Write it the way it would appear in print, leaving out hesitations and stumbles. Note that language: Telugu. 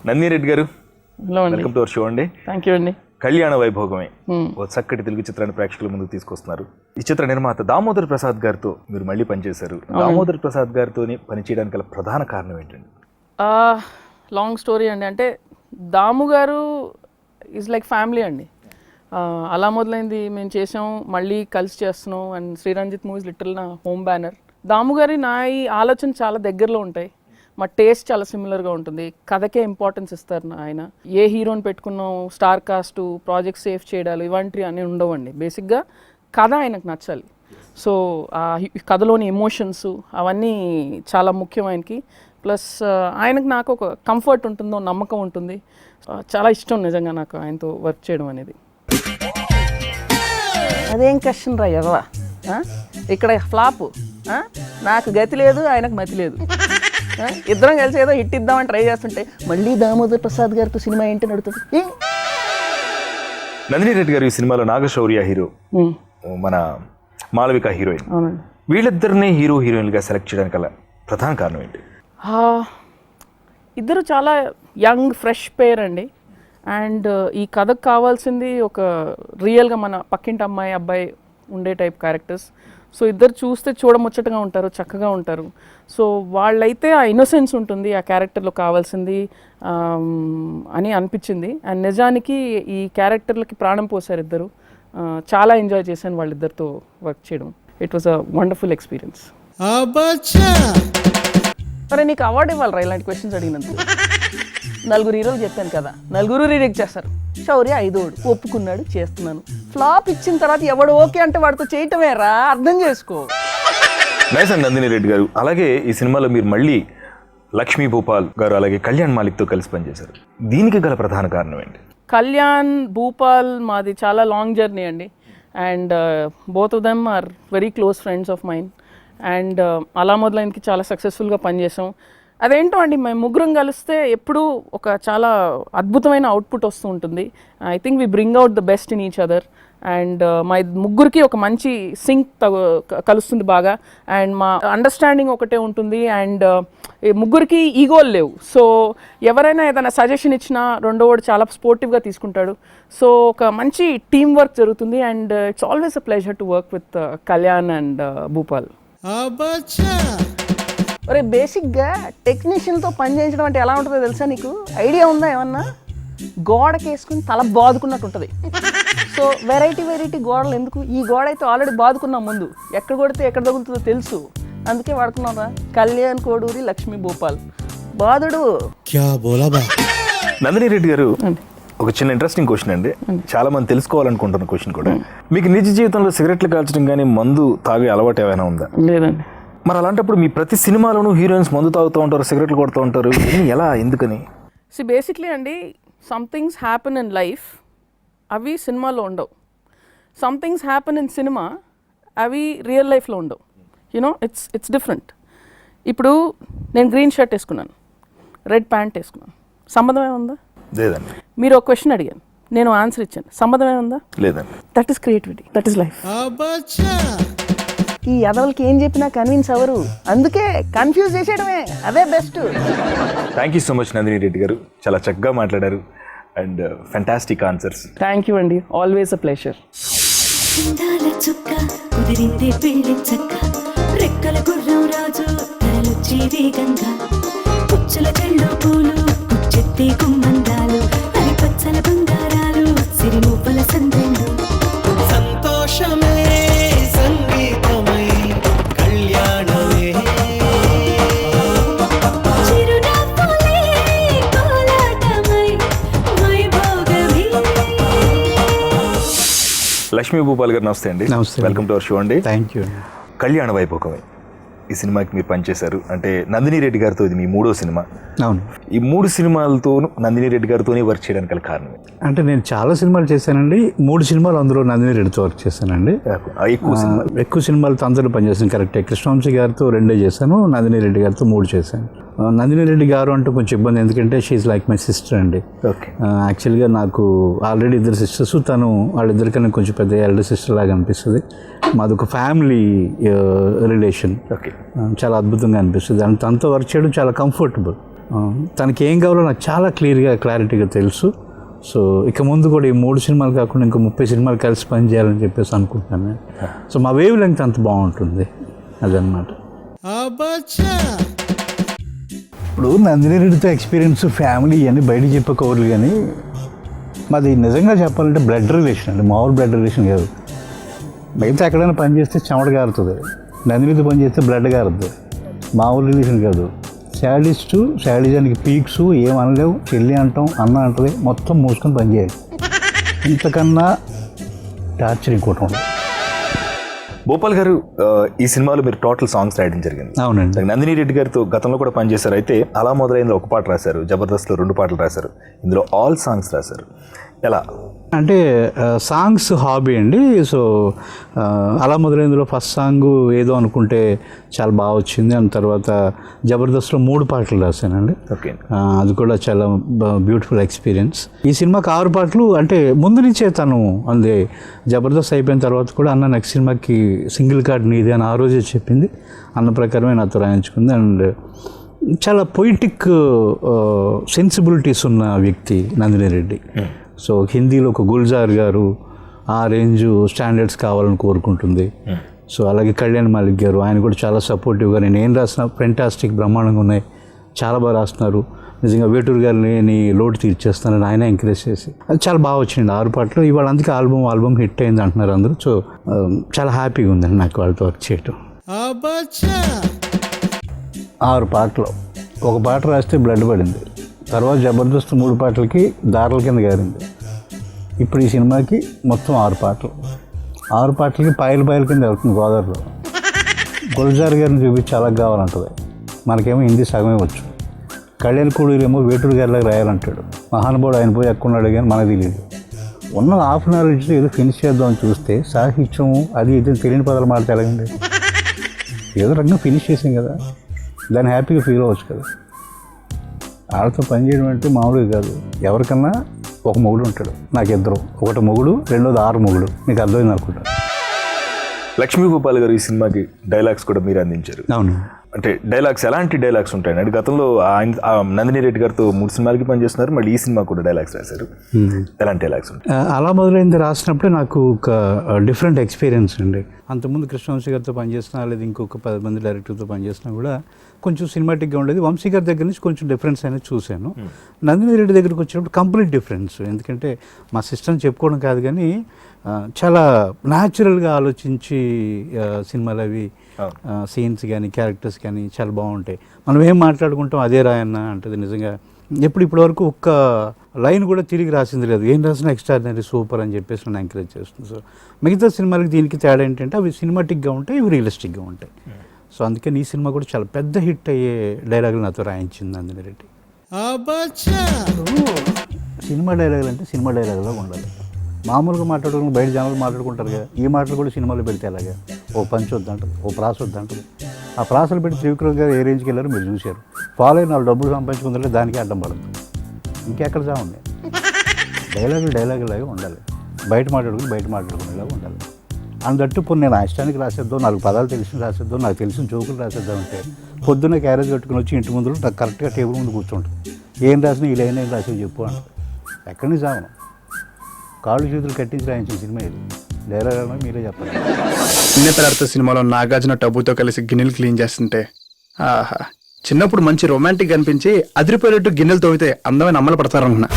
నందిని రెడ్డి గారు, హలో అండి. వెల్కమ్ టు అవర్ షో అండి. థ్యాంక్ యూ అండి. కళ్యాణ వైభోగమే ఓ చక్కటి తెలుగు చిత్రాన్ని ప్రేక్షకుల ముందుకు తీసుకొస్తున్నారు. ఈ చిత్ర నిర్మాత దామోదర్ ప్రసాద్ గారితో మీరు మళ్ళీ పనిచేశారు. దామోదర్ ప్రసాద్ గారితో పనిచేయడానికి గల ప్రధాన కారణం ఏంటండి? లాంగ్ స్టోరీ అండి. అంటే దాము గారు ఈజ్ లైక్ ఫ్యామిలీ అండి. అలా మొదలైంది, మేము చేసాం, మళ్ళీ కలిసి చేస్తున్నాం. అండ్ శ్రీరంజిత్ మూవీస్ లిటిల్ నా హోమ్ బ్యానర్. దాము గారి నా ఈ ఆలోచన చాలా దగ్గరలో ఉంటాయి. మా టేస్ట్ చాలా సిమిలర్గా ఉంటుంది. కథకే ఇంపార్టెన్స్ ఇస్తారు ఆయన. ఏ హీరోని పెట్టుకున్నాం, స్టార్ కాస్ట్, ప్రాజెక్ట్ సేఫ్ చేయడాలు ఇవంటివి అన్నీ ఉండవండి. బేసిక్గా కథ ఆయనకు నచ్చాలి. సో ఆ కథలోని ఎమోషన్స్ అవన్నీ చాలా ముఖ్యం ఆయనకి. ప్లస్ ఆయనకు నాకు ఒక కంఫర్ట్ ఉంటుందో, నమ్మకం ఉంటుంది. చాలా ఇష్టం నిజంగా నాకు ఆయనతో వర్క్ చేయడం అనేది. అదేం క్వశ్చన్ రా ఎదవా, ఇక్కడ ఫ్లాపు. నాకు గతి లేదు, ఆయనకు మతి లేదు. ఇద్దరం కలిసి ఏదో హిట్ ఇద్దామని ట్రై చేస్తుంటే మళ్ళీ దామోదర్ ప్రసాద్ గారితో సినిమా ఏంటి నడుతుంది. నందిని రెడ్డి గారు ఈ సినిమాలో నాగశౌర్య హీరో, మన మాళవిక హీరోయిన్, వీళ్ళిద్దరిని హీరో హీరోయిన్గా సెలెక్ట్ చేయడానికి గల ప్రధాన కారణం ఏంటి? ఇద్దరు చాలా యంగ్ ఫ్రెష్ పేర్ అండి. అండ్ ఈ కథకు కావాల్సింది ఒక రియల్గా మన పక్కింటి అమ్మాయి అబ్బాయి ఉండే టైప్ క్యారెక్టర్స్. సో ఇద్దరు చూస్తే చూడముచ్చటగా ఉంటారు, చక్కగా ఉంటారు. సో వాళ్ళైతే ఆ ఇన్నోసెన్స్ ఉంటుంది ఆ క్యారెక్టర్లో కావాల్సింది అని అనిపించింది. అండ్ నిజానికి ఈ క్యారెక్టర్లకి ప్రాణం పోసారు ఇద్దరు. చాలా ఎంజాయ్ చేశాను వాళ్ళిద్దరితో వర్క్ చేయడం. It was a wonderful experience. సరే, నీకు అవార్డు ఇవ్వాలరా ఇలాంటి క్వశ్చన్స్ అడిగినందుకు. 4 హీరోలు చెప్పాను కదా, 4 రిజెక్ట్ చేస్తారు. శౌర్య 5వ ఒప్పుకున్నాడు, చేస్తున్నాను. ఫ్లాప్ ఇచ్చిన తర్వాత ఎవడు ఓకే అంటే వాడితో చేయటమేరా, అర్థం చేసుకో. నైస్ అండి నందిని రెడ్డి గారు. అలాగే ఈ సినిమాలో మీరు మళ్ళీ లక్ష్మీ భూపాల్ గారు అలాగే కళ్యాణ్ మాలిక్తో కలిసి పనిచేశారు. దీనికి గల ప్రధాన కారణం ఏంటి? కళ్యాణ్ భూపాల్ మాది చాలా లాంగ్ జర్నీ అండి. And both of them are very close friends of mind. అండ్ అలా మొదలైనకి చాలా సక్సెస్ఫుల్గా పనిచేసాం. అదేంటో అండి, మేము ముగ్గురం కలిస్తే ఎప్పుడూ ఒక చాలా అద్భుతమైన అవుట్పుట్ వస్తూ ఉంటుంది. I think we bring out the best in each other. And మా ముగ్గురికి ఒక మంచి సింక్ కలుస్తుంది బాగా. అండ్ మా అండర్స్టాండింగ్ ఒకటే ఉంటుంది. అండ్ ముగ్గురికి ఈగోలు లేవు. సో ఎవరైనా ఏదైనా సజెషన్ ఇచ్చినా రెండోవాడు చాలా స్పోర్టివ్గా తీసుకుంటాడు. సో ఒక మంచి టీమ్ వర్క్ జరుగుతుంది. And it's always a pleasure to work with Kalyan and Bhupal. ఒరే, బేసిక్గా టెక్నీషియన్తో పని చేయించడం అంటే ఎలా ఉంటుందో తెలుసా నీకు? ఐడియా ఉందా ఏమన్నా? గోడకి వేసుకుని తల బాదుకున్నట్టు ఉంటుంది. సో వెరైటీ గోడలు ఎందుకు? ఈ గోడ అయితే ఆల్రెడీ బాదుకున్నాం ముందు. ఎక్కడ కొడితే ఎక్కడ తగులుతుందో తెలుసు, అందుకే వాడుకున్నారా. కళ్యాణ్ కోడూరి లక్ష్మీ భూపాల్ బాదుడు. నందిని రెడ్డి గారు, ఒక చిన్న ఇంట్రెస్టింగ్ క్వశ్చన్ అండి. చాలా మంది తెలుసుకోవాలనుకుంటున్న క్వశ్చన్ కూడా. మీకు నిజ జీవితంలో సిగరెట్లు కాల్చడం కానీ మందు తాగే అలవాటు ఏమైనా ఉందా? లేదండి. మరి అలాంటప్పుడు మీ ప్రతి సినిమాలోనూ హీరోయిన్స్ మందు తాగుతూ ఉంటారు, సిగరెట్లు కొడుతూ ఉంటారు, ఎలా, ఎందుకని? బేసిక్లీ అండి, సంథింగ్స్ హ్యాపెన్ ఇన్ లైఫ్, అవి సినిమాలో ఉండవు. సంథింగ్స్ హ్యాపెన్ ఇన్ సినిమా, అవి రియల్ లైఫ్లో ఉండవు. You know, it's different. ఇప్పుడు నేను గ్రీన్ షర్ట్ వేసుకున్నాను, రెడ్ ప్యాంట్ వేసుకున్నాను, సంబంధం ఏముందా? లేదండి. మీరు ఒక క్వశ్చన్ అడిగాను, నేను ఆన్సర్ ఇచ్చాను, సంబంధం ఏముందా? లేదండి. That is creativity, that is life. ఈ అదవులకి ఏం చెప్పినా కన్విన్స్ అవరు, అందుకే కన్ఫ్యూజ్ చేసేయడమే, అదే best. Thank you so much Nandini Reddy గారు, చాలా చక్కగా మాట్లాడారు and fantastic answers. Thank you అండి, ఆల్వేస్ అ ప్లెజర్. రెక్కల గుర్రం రాజు తరలొచ్చి వేగంగా, పుచ్చుల చెళ్ళు పూలు పుచ్చెత్తి గుమ్మందాలు, అరి పచ్చల బంగారాలు, సిరిమువ్వల సందెండు, సంతోషమే సంగీతమై కళ్యాణమే, చిరునవ్వులే కోలాటమై వైభోగమే. లక్ష్మీ భూపాల్ గారు నమస్తే అండి. నమస్తే. వెల్కమ్ టు అవర్ షో అండి. Thank you. కళ్యాణ వైభోగమే ఈ సినిమాకి మీరు పనిచేశారు. అంటే నందిని రెడ్డి గారితో ఇది మీ 3వ సినిమా. అవును. ఈ 3 సినిమాలతోనూ నందిని రెడ్డి గారితోనే వర్క్ చేయడానికి గల కారణం? అంటే నేను చాలా సినిమాలు చేశానండి. 3 సినిమాలు అందులో నందిని రెడ్డితో వర్క్ చేశానండి. ఎక్కువ సినిమాలతో అందరూ పనిచేశాను, కరెక్టే. కృష్ణవంశీ గారితో 2 చేశాను, నందిని రెడ్డి గారితో 3 చేశాను. నందిని రెడ్డి గారు అంటే కొంచెం ఇబ్బంది, ఎందుకంటే షీఈ్ లైక్ మై సిస్టర్ అండి. యాక్చువల్గా నాకు ఆల్రెడీ 2 సిస్టర్స్, తను వాళ్ళిద్దరికన్నా కొంచెం పెద్ద ఎల్డర్ సిస్టర్ లాగా అనిపిస్తుంది. మాది ఒక ఫ్యామిలీ రిలేషన్. చాలా అద్భుతంగా అనిపిస్తుంది. అండ్ తనతో వర్క్ చేయడం చాలా కంఫర్టబుల్. తనకి ఏం కావాలో నాకు చాలా క్లారిటీగా తెలుసు. సో ఇక ముందు కూడా ఈ 3 సినిమాలు కాకుండా ఇంకో 30 సినిమాలు కలిసి పనిచేయాలని చెప్పేసి అనుకుంటున్నాను నేను. సో మా వేవ్ లెంగ్త్ అంత బాగుంటుంది అదనమాట. ఇప్పుడు నందిని రెడ్డితో ఎక్స్పీరియన్స్ ఫ్యామిలీ అని బయట చెప్పుకోవాలి, కానీ మాది నిజంగా చెప్పాలంటే బ్లడ్ రిలేషన్ అండి, మామూలు బ్లడ్ రిలేషన్ కాదు. మిగతా ఎక్కడైనా పని చేస్తే చెమట గారుతుంది, నందినితో పని చేస్తే బ్లడ్ గారుతుంది, మామూలు రిలేషన్ కాదు. శాడిజానికి పీక్స్ ఏమనలేవు, చెల్లి అంటాం, అన్న అంటది, మొత్తం మూసుకొని పని చేయాలి. ఇంతకన్నా టార్చర్ ఇంకోటి ఉండదు. భూపాల్ గారు, ఈ సినిమాలో మీరు టోటల్ సాంగ్స్ రాయడం జరిగింది. అవునండి. నందిని రెడ్డి గారితో గతంలో కూడా పనిచేశారు. అయితే అలా మొదలైంది ఒక పాట రాశారు, జబర్దస్త్లో 2 పాటలు రాశారు, ఇందులో ఆల్ సాంగ్స్ రాశారు. ఎలా అంటే సాంగ్స్ హాబీ అండి. సో అలా మొదలైందిలో ఫస్ట్ సాంగ్ ఏదో అనుకుంటే చాలా బాగా వచ్చింది. అండ్ తర్వాత జబర్దస్త్లో 3 పాటలు రాశానండి. ఓకే. అది కూడా చాలా బ్యూటిఫుల్ ఎక్స్పీరియన్స్. ఈ సినిమాకి 6 పాటలు అంటే ముందు నుంచే తను అందే, జబర్దస్త్ అయిపోయిన తర్వాత కూడా అన్న నెక్స్ట్ సినిమాకి సింగిల్ కార్డ్ నీది అని ఆ రోజే చెప్పింది. అన్న ప్రకారమే నాతో రాయించుకుంది. అండ్ చాలా పొయిటిక్ సెన్సిబిలిటీస్ ఉన్న వ్యక్తి నందిని రెడ్డి. సో హిందీలో ఒక గుల్జార్ గారు ఆ రేంజ్ స్టాండర్డ్స్ కావాలని కోరుకుంటుంది. సో అలాగే కళ్యాణ్ మాలిక్ గారు, ఆయన కూడా చాలా సపోర్టివ్గా నేను ఏం రాసిన ఫెంటాస్టిక్ బ్రహ్మాండంగా ఉన్నాయి, చాలా బాగా రాస్తున్నారు, నిజంగా వేటూరు గారిని లోటు తీర్చేస్తానని ఆయన ఎంకరేజ్ చేసి అది చాలా బాగా వచ్చింది 6 పాటలు. ఇవాళ అందుకే ఆల్బమ్ హిట్ అయింది అంటున్నారు అందరూ. సో చాలా హ్యాపీగా ఉందండి నాకు వాళ్ళతో వర్క్ చేయటం. 6 పాటలు, ఒక పాట రాస్తే బ్లడ్ పడింది, తర్వాత జబర్దస్త్ 3 పాటలకి దారుల కింద గారింది. ఇప్పుడు ఈ సినిమాకి మొత్తం 6 పాటలు, 6 పాటలకి పాయల కింద వెళ్తుంది గోదావరిలో. గుల్జార్ గారిని చూపించి అలా కావాలంటుంది, మనకేమో హిందీ సగమే వచ్చు. కళ్యాణ్ కూడీలేమో వేటూరు గారిలాగా రాయాలంటాడు, మహానుభావుడు ఆయన పోయి ఎక్కడున్నాడు కానీ మనకు తెలియదు. ఉన్న హాఫ్ అన్ అవర్ ఏదో ఫినిష్ చేద్దామని చూస్తే సాహిత్యం అది ఇది తెలియని పదాలు మాడితే ఎలాగండి, ఏదో రకంగా ఫినిష్ చేసాం కదా, దాన్ని హ్యాపీగా ఫీల్ అవ్వచ్చు కదా. వాళ్ళతో పనిచేయడం అంటే మామూలుగా కాదు. ఎవరికన్నా ఒక మొగుడు ఉంటాడు, నాకు 2, ఒకటి మొగుడు, రెండోది 6 మొగుడు, మీకు అర్థమైంది అనుకుంటా. లక్ష్మీ భూపాల్ గారు ఈ సినిమాకి డైలాగ్స్ కూడా మీరు అందించారు. అవును. అంటే డైలాగ్స్ ఎలాంటి డైలాగ్స్ ఉంటాయి అంటే గతంలో నందిని రెడ్డి గారితో 3 సినిమాలకి పనిచేస్తున్నారు, మళ్ళీ ఈ సినిమా కూడా డైలాగ్స్ రాశారు. ఎలాంటి డైలాగ్స్ ఉంటాయి? అలా మొదలైంది రాసినప్పుడే నాకు ఒక డిఫరెంట్ ఎక్స్పీరియన్స్ అండి. అంతకుముందు కృష్ణవంశీ గారితో పనిచేసినా లేదా ఇంకొక 10 మంది డైరెక్టర్తో పనిచేసినా కూడా కొంచెం సినిమాటిక్గా ఉండేది. వంశీ గారి దగ్గర నుంచి కొంచెం డిఫరెన్స్ అనేది చూశాను. నందిని రెడ్డి దగ్గరికి వచ్చినప్పుడు కంప్లీట్ డిఫరెన్స్. ఎందుకంటే మా సిస్టమ్ చెప్పుకోవడం కాదు కానీ చాలా న్యాచురల్గా ఆలోచించి సినిమాలు అవి సీన్స్ కానీ క్యారెక్టర్స్ కానీ చాలా బాగుంటాయి. మనం ఏం మాట్లాడుకుంటాం అదే రాయన్న అంటది. నిజంగా ఇప్పటి వరకు ఒక్క లైన్ కూడా తిరిగి రాసింది లేదు, ఏం రాసినా ఎక్స్ట్రాడినరీ సూపర్ అని చెప్పేసి నన్ను ఎంకరేజ్ చేస్తుంది. సో మిగతా సినిమాలకి దీనికి తేడా ఏంటంటే అవి సినిమాటిక్గా ఉంటాయి, ఇవి రియలిస్టిక్గా ఉంటాయి. సో అందుకని ఈ సినిమా కూడా చాలా పెద్ద హిట్ అయ్యే డైలాగులు నాతో రాయించింది నందిని రెడ్డి. సినిమా డైలాగులు అంటే సినిమా డైలాగులో ఉండాలి. మామూలుగా మాట్లాడుకుని బయట జనాలు మాట్లాడుకుంటారు కదా, ఈ మాటలు కూడా సినిమాలో పెడితే అలాగా ఓ పంచ్ వద్దంటుంది, ఓ ప్రాస వద్దంటుంది. ఆ ప్రాసలు పెట్టి త్రివిక్రమ్ గారు ఏ రేంజ్కి వెళ్ళారో మీరు చూశారు. ఫాలో అయిన వాళ్ళు డబ్బులు సంపాదించుకుంటే దానికి అడ్డం పడదు. ఇంకెక్కడ చావండి, డైలాగులాగా ఉండాలి. బయట మాట్లాడుకునేలాగా ఉండాలి. అందట్టు ఇప్పుడు నేను ఇష్టానికి రాసేద్దాం, 4 పదాలు తెలిసి రాసేద్దాం, నాకు తెలిసిన జోకులు రాసేద్దాం అంటే పొద్దున్న క్యారేజ్ కట్టుకుని వచ్చి ఇంటి ముందు నాకు కరెక్ట్గా టేబుల్ ముందు కూర్చుంటుంది. ఏం రాసినా ఈ లైన్ ఏం రాసి చెప్పు అంట. ఎక్కడి నుంచి చావను, కాళ్ళు చేతులు కట్టించి రాయించిన సినిమా ఇది. డైలాగ్ మీరే చెప్పాలి. చిన్నపిల్లలతో సినిమాలో నాగార్జున టబ్బుతో కలిసి గిన్నెలు క్లీన్ చేస్తుంటే ఆహా, చిన్నప్పుడు మంచి రొమాంటిక్ అనిపించి అదిరిపోయేటట్టు గిన్నెలు తోమితే అందమైన అమ్మలు పడతారనుకున్నా.